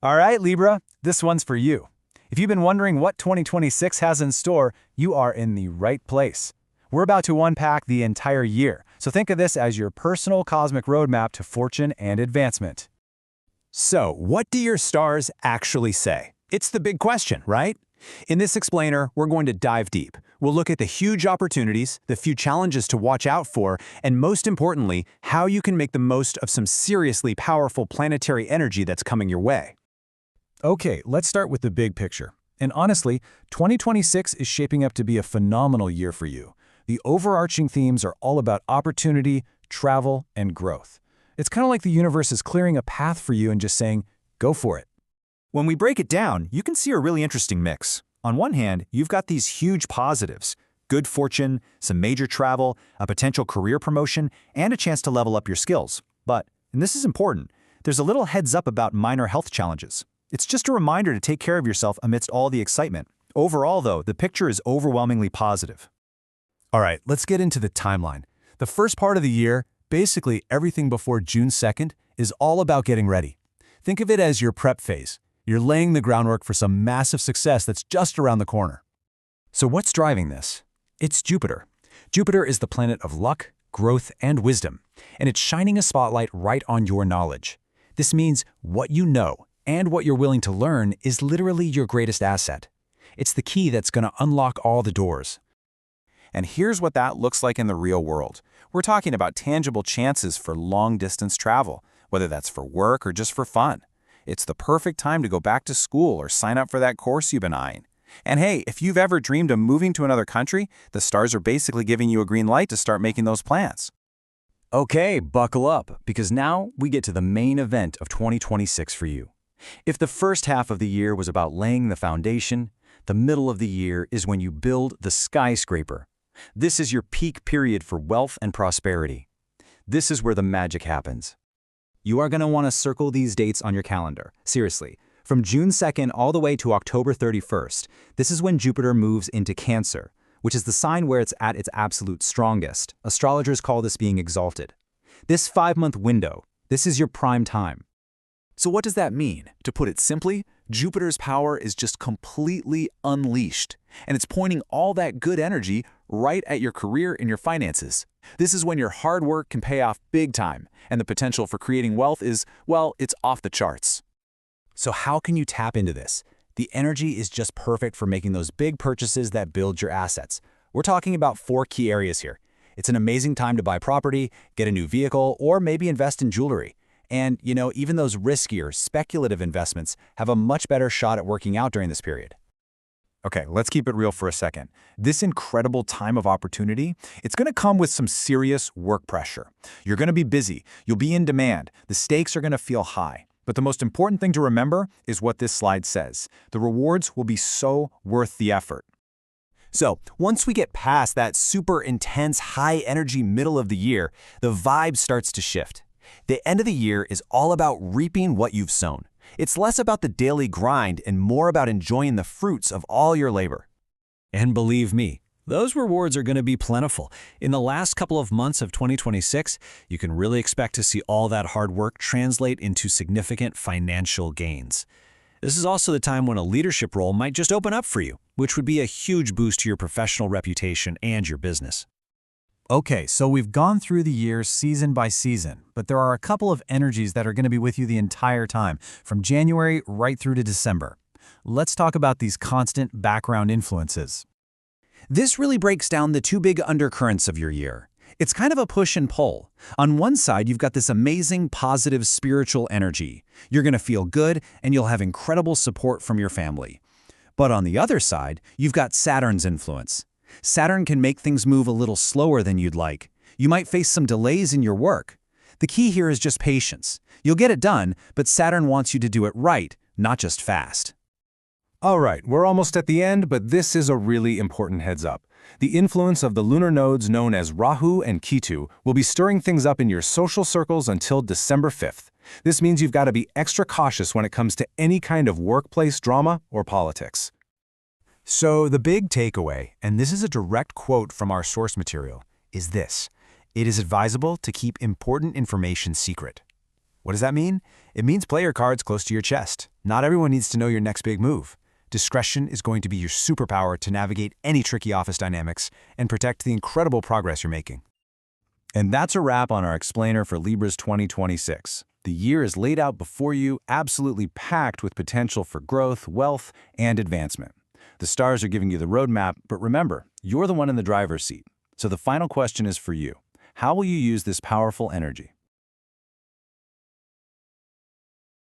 All right, Libra, this one's for you. If you've been wondering what 2026 has in store, you are in the right place. We're about to unpack the entire year, so think of this as your personal cosmic roadmap to fortune and advancement. So, what do your stars actually say? It's the big question, right? In this explainer, we're going to dive deep. We'll look at the huge opportunities, the few challenges to watch out for, and most importantly, how you can make the most of some seriously powerful planetary energy that's coming your way. Okay, let's start with the big picture. And honestly, 2026 is shaping up to be a phenomenal year for you. The overarching themes are all about opportunity, travel, and growth. It's kind of like the universe is clearing a path for you and just saying, go for it. When we break it down, you can see a really interesting mix. On one hand, you've got these huge positives: good fortune, some major travel, a potential career promotion, and a chance to level up your skills. But, and this is important, there's a little heads up about minor health challenges. It's just a reminder to take care of yourself amidst all the excitement. Overall, though, the picture is overwhelmingly positive. All right, let's get into the timeline. The first part of the year, basically everything before June 2nd, is all about getting ready. Think of it as your prep phase. You're laying the groundwork for some massive success that's just around the corner. So what's driving this? It's Jupiter. Jupiter is the planet of luck, growth, and wisdom, and it's shining a spotlight right on your knowledge. This means what you know and what you're willing to learn is literally your greatest asset. It's the key that's going to unlock all the doors. And here's what that looks like in the real world. We're talking about tangible chances for long-distance travel, whether that's for work or just for fun. It's the perfect time to go back to school or sign up for that course you've been eyeing. And hey, if you've ever dreamed of moving to another country, the stars are basically giving you a green light to start making those plans. Okay, buckle up, because now we get to the main event of 2026 for you. If the first half of the year was about laying the foundation, the middle of the year is when you build the skyscraper. This is your peak period for wealth and prosperity. This is where the magic happens. You are going to want to circle these dates on your calendar. Seriously, from June 2nd all the way to October 31st, this is when Jupiter moves into Cancer, which is the sign where it's at its absolute strongest. Astrologers call this being exalted. This 5-month window, this is your prime time. So what does that mean? To put it simply, Jupiter's power is just completely unleashed, and it's pointing all that good energy right at your career and your finances. This is when your hard work can pay off big time, and the potential for creating wealth is, well, it's off the charts. So how can you tap into this? The energy is just perfect for making those big purchases that build your assets. We're talking about 4 key areas here. It's an amazing time to buy property, get a new vehicle, or maybe invest in jewelry. And, even those riskier, speculative investments have a much better shot at working out during this period. Okay, let's keep it real for a second. This incredible time of opportunity, it's going to come with some serious work pressure. You're going to be busy, you'll be in demand, the stakes are going to feel high. But the most important thing to remember is what this slide says. The rewards will be so worth the effort. So, once we get past that super intense, high-energy middle of the year, the vibe starts to shift. The end of the year is all about reaping what you've sown. It's less about the daily grind and more about enjoying the fruits of all your labor. And believe me, those rewards are going to be plentiful. In the last couple of months of 2026, you can really expect to see all that hard work translate into significant financial gains. This is also the time when a leadership role might just open up for you, which would be a huge boost to your professional reputation and your business. Okay, so we've gone through the year season by season, but there are a couple of energies that are going to be with you the entire time, from January right through to December. Let's talk about these constant background influences. This really breaks down the 2 big undercurrents of your year. It's kind of a push and pull. On one side, you've got this amazing, positive spiritual energy. You're going to feel good, and you'll have incredible support from your family. But on the other side, you've got Saturn's influence. Saturn can make things move a little slower than you'd like. You might face some delays in your work. The key here is just patience. You'll get it done, but Saturn wants you to do it right, not just fast. All right, we're almost at the end, but this is a really important heads up. The influence of the lunar nodes known as Rahu and Ketu will be stirring things up in your social circles until December 5th. This means you've got to be extra cautious when it comes to any kind of workplace drama or politics. So the big takeaway, and this is a direct quote from our source material, is this: it is advisable to keep important information secret. What does that mean? It means play your cards close to your chest. Not everyone needs to know your next big move. Discretion is going to be your superpower to navigate any tricky office dynamics and protect the incredible progress you're making. And that's a wrap on our explainer for Libra's 2026. The year is laid out before you, absolutely packed with potential for growth, wealth, and advancement. The stars are giving you the roadmap, but remember, you're the one in the driver's seat. So the final question is for you. How will you use this powerful energy?